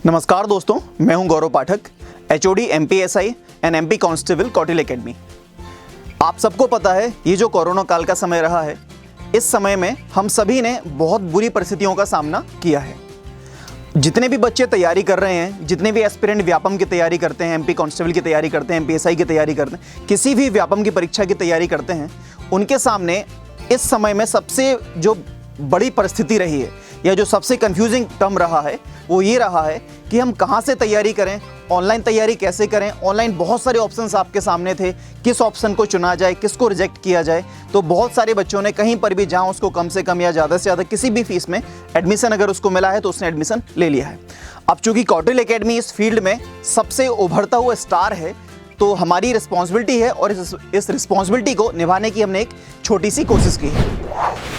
नमस्कार दोस्तों, मैं हूं Gaurav Pathak, HOD MPSI and MP constable Kautilya academy. आप सबको पता है ये जो कोरोना काल का समय रहा है, इस समय में हम सभी ने बहुत बुरी परिस्थितियों का सामना किया है। जितने भी बच्चे तैयारी कर रहे हैं, जितने भी एस्पिरेंट व्यापम की तैयारी करते हैं, एमपी कांस्टेबल की तैयारी करते हैं, एमपीएसआई की तैयारी करते हैं, किसी भी व्यापम की परीक्षा की तैयारी करते हैं, उनके सामने इस समय में सबसे जो बड़ी परिस्थिति रही है या जो सबसे कंफ्यूजिंग टर्म रहा है वो ये रहा है कि हम कहाँ से तैयारी करें, ऑनलाइन तैयारी कैसे करें। ऑनलाइन बहुत सारे ऑप्शंस आपके सामने थे, किस ऑप्शन को चुना जाए, किसको रिजेक्ट किया जाए। तो बहुत सारे बच्चों ने कहीं पर भी जहाँ उसको कम से कम या ज़्यादा से ज़्यादा किसी भी फीस में एडमिशन अगर उसको मिला है तो उसने एडमिशन ले लिया है। अब चूंकि कौटिल्य एकेडमी इस फील्ड में सबसे उभरता हुआ स्टार है, तो हमारी रिस्पॉन्सिबिलिटी है और इस रिस्पॉन्सिबिलिटी को निभाने की हमने एक छोटी सी कोशिश की है।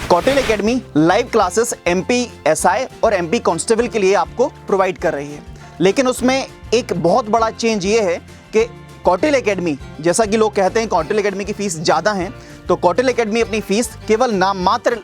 Kautilya academy live classes MPSI और एमपी कांस्टेबल के लिए आपको प्रोवाइड कर रही है, लेकिन उसमें एक बहुत बड़ा चेंज ये है कि कौटिल्य एकेडमी, जैसा कि लोग कहते हैं कौटिल्य एकेडमी की फीस ज़्यादा है, तो कौटिल्य एकेडमी अपनी फीस केवल नाम मात्र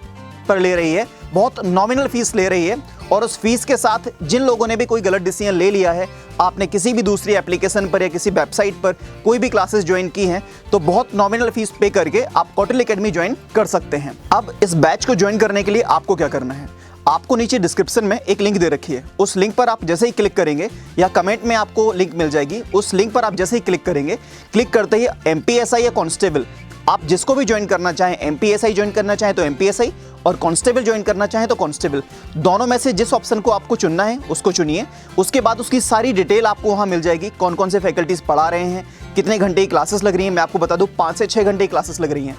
पर ले रही है, बहुत नॉमिनल फीस ले रही है। और उस फीस के साथ जिन लोगों ने भी कोई गलत डिसीजन ले लिया है, आपने किसी भी दूसरी एप्लीकेशन पर या किसी वेबसाइट पर कोई भी क्लासेस ज्वाइन की हैं, तो बहुत नॉमिनल फीस पे करके आप कौटिल्य एकेडमी ज्वाइन कर सकते हैं। अब इस बैच को ज्वाइन करने के लिए आपको क्या करना है, आपको नीचे डिस्क्रिप्शन में एक लिंक दे रखी है, उस लिंक पर आप जैसे ही क्लिक करेंगे या कमेंट में आपको लिंक मिल जाएगी, उस लिंक पर आप जैसे ही क्लिक करेंगे, क्लिक करते ही एमपीएसआई या कांस्टेबल आप जिसको भी ज्वाइन करना चाहें, एमपीएसआई ज्वाइन करना चाहें तो एमपीएसआई और कांस्टेबल ज्वाइन करना चाहें तो कांस्टेबल, दोनों में से जिस ऑप्शन को आपको चुनना है उसको चुनिए। उसके बाद उसकी सारी डिटेल आपको वहाँ मिल जाएगी, कौन कौन से फैकल्टीज पढ़ा रहे हैं, कितने घंटे की क्लासेस लग रही हैं। मैं आपको बता दूँ 5 से 6 घंटे की क्लासेस लग रही हैं,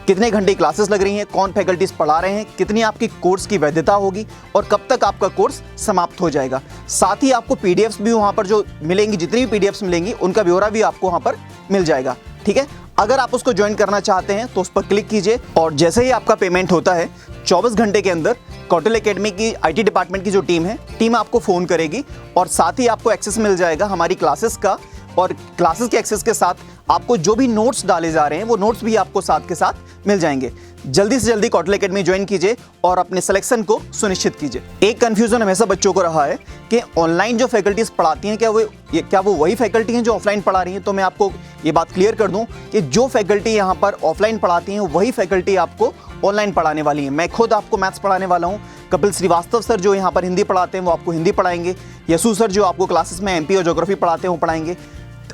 कितने घंटे की क्लासेस लग रही हैं, कौन फैकल्टीज पढ़ा रहे हैं, कितनी आपकी कोर्स की वैधता होगी और कब तक आपका कोर्स समाप्त हो जाएगा। साथ ही आपको पीडीएफ्स भी वहाँ पर जो मिलेंगी, जितनी भी पीडीएफ्स मिलेंगी उनका ब्यौरा भी आपको वहाँ पर मिल जाएगा। ठीक है, अगर आप उसको ज्वाइन करना चाहते हैं तो उस पर क्लिक कीजिए और जैसे ही आपका पेमेंट होता है 24 घंटे के अंदर कौटिल्य एकेडमी की आईटी डिपार्टमेंट की जो टीम आपको फ़ोन करेगी और साथ ही आपको एक्सेस मिल जाएगा हमारी क्लासेस का, और क्लासेस के एक्सेस के साथ आपको जो भी नोट्स डाले जा रहे हैं वो नोट्स भी आपको साथ के साथ मिल जाएंगे। जल्दी से जल्दी कौटिल्य एकेडमी ज्वाइन कीजिए और अपने सिलेक्शन को सुनिश्चित कीजिए। एक कंफ्यूजन हमेशा बच्चों को रहा है कि ऑनलाइन जो फैकल्टीज पढ़ाती हैं क्या वो वही फैकल्टी हैं जो ऑफलाइन पढ़ा रही हैं। तो मैं आपको ये बात क्लियर कर दूं कि जो फैकल्टी यहाँ पर ऑफलाइन पढ़ाती हैं वही फैकल्टी आपको ऑनलाइन पढ़ाने वाली है। मैं खुद आपको मैथ्स पढ़ाने वाला हूँ। कपिल श्रीवास्तव सर जो यहाँ पर हिंदी पढ़ाते हैं वो आपको हिंदी पढ़ाएंगे। यसु सर जो आपको क्लासेस में एमपी और ज्योग्राफी पढ़ाते हैं वो पढ़ाएंगे।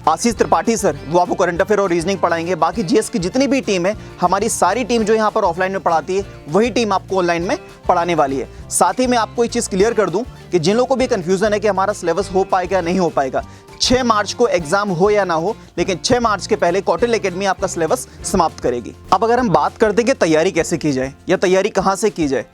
आशीष त्रिपाठी सर वो आपको करंट अफेयर और रीजनिंग पढ़ाएंगे। बाकी जीएस की जितनी भी टीम है, हमारी सारी टीम जो यहाँ पर ऑफलाइन में पढ़ाती है वही टीम आपको ऑनलाइन में पढ़ाने वाली है। साथ ही मैं आपको एक चीज़ क्लियर कर दूं कि जिन लोगों को भी कन्फ्यूजन है कि हमारा सिलेबस हो पाएगा नहीं हो पाएगा, 6 मार्च को एग्जाम हो या ना हो, लेकिन 6 मार्च के पहले कौटिल्य एकेडमी आपका सिलेबस समाप्त करेगी। अब अगर हम बात करते हैं कि तैयारी कैसे की जाए या तैयारी कहाँ से की जाए,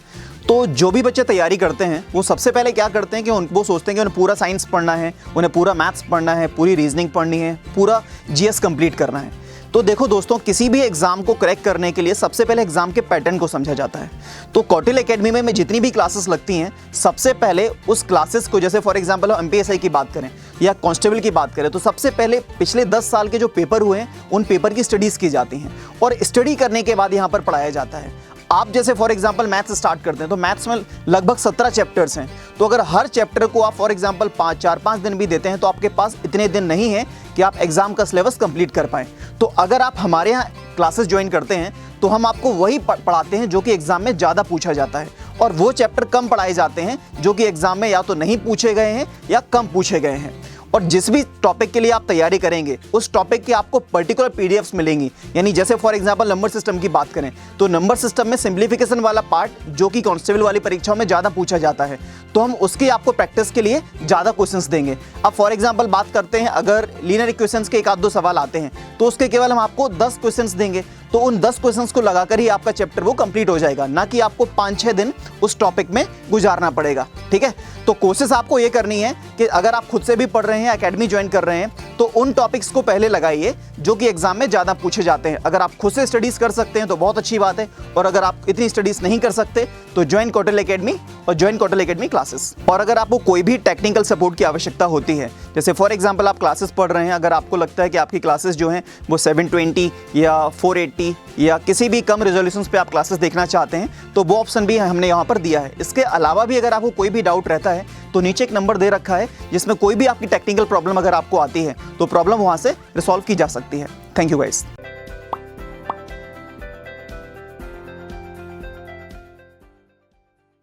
तो जो भी बच्चे तैयारी करते हैं वो सबसे पहले क्या करते हैं कि वो सोचते हैं कि उन्हें पूरा साइंस पढ़ना है, उन्हें पूरा मैथ्स पढ़ना है, पूरी रीजनिंग पढ़नी है, पूरा जीएस कंप्लीट करना है। तो देखो दोस्तों, किसी भी एग्जाम को क्रैक करने के लिए सबसे पहले एग्जाम के पैटर्न को समझा जाता है। तो कौटिल्य एकेडमी में जितनी भी क्लासेस लगती हैं, सबसे पहले उस क्लासेस को, जैसे फॉर एग्जांपल हम एमपीएसआई की बात करें या कांस्टेबल की बात करें, तो सबसे पहले पिछले 10 साल के जो पेपर हुए हैं उन पेपर की स्टडीज़ की जाती हैं और स्टडी करने के बाद यहाँ पर पढ़ाया जाता है। आप जैसे फॉर एग्जांपल मैथ्स स्टार्ट करते हैं तो मैथ्स में लगभग 17 चैप्टर्स हैं। तो अगर हर चैप्टर को आप फॉर एग्जांपल 4-5 दिन भी देते हैं तो आपके पास इतने दिन नहीं है कि आप एग्जाम का सिलेबस कंप्लीट कर पाएं। तो अगर आप हमारे यहाँ क्लासेस ज्वाइन करते हैं तो हम आपको वही पढ़ाते हैं जो कि एग्जाम में ज़्यादा पूछा जाता है, और वो चैप्टर कम पढ़ाए जाते हैं जो कि एग्जाम में या तो नहीं पूछे गए हैं या कम पूछे गए हैं। और जिस भी टॉपिक के लिए आप तैयारी करेंगे उस टॉपिक की आपको पर्टिकुलर पीडीएफ्स मिलेंगी। यानी जैसे फॉर एग्जांपल नंबर सिस्टम की बात करें तो नंबर सिस्टम में सिंप्लीफिकेशन वाला पार्ट जो कि कांस्टेबल वाली परीक्षाओं में ज़्यादा पूछा जाता है, तो हम उसकी आपको प्रैक्टिस के लिए ज़्यादा क्वेश्चंस देंगे। अब फॉर एग्जांपल बात करते हैं, अगर लीनियर इक्वेशंस के 1-2 सवाल आते हैं तो उसके केवल हम आपको 10 क्वेश्चंस देंगे। तो उन 10 क्वेश्चंस को लगाकर ही आपका चैप्टर वो कंप्लीट हो जाएगा, ना कि आपको 5-6 दिन उस टॉपिक में गुजारना पड़ेगा। ठीक है, तो कोशिश आपको ये करनी है कि अगर आप खुद से भी पढ़ रहे हैं, एकेडमी ज्वाइन कर रहे हैं, तो तो उन टॉपिक्स को पहले लगाइए जो कि एग्जाम में ज़्यादा पूछे जाते हैं। अगर आप खुद से स्टडीज़ कर सकते हैं तो बहुत अच्छी बात है, और अगर आप इतनी स्टडीज़ नहीं कर सकते तो ज्वाइन कौटिल्य एकेडमी और ज्वाइन कौटिल्य एकेडमी क्लासेस। और अगर आपको कोई भी टेक्निकल सपोर्ट की आवश्यकता होती है, जैसे फॉर एग्जाम्पल आप क्लासेस पढ़ रहे हैं, अगर आपको लगता है कि आपकी क्लासेस जो हैं वो 720 या 480 या किसी भी कम रेजोल्यूशंस पे आप क्लासेस देखना चाहते हैं, तो वो ऑप्शन भी हमने यहाँ पर दिया है। इसके अलावा भी अगर आपको कोई भी डाउट रहता है तो नीचे एक नंबर दे रखा है, जिसमें कोई भी आपकी टेक्निकल प्रॉब्लम अगर आपको आती है तो प्रॉब्लम वहाँ से रिसॉल्व की जा सकती है। Thank you guys.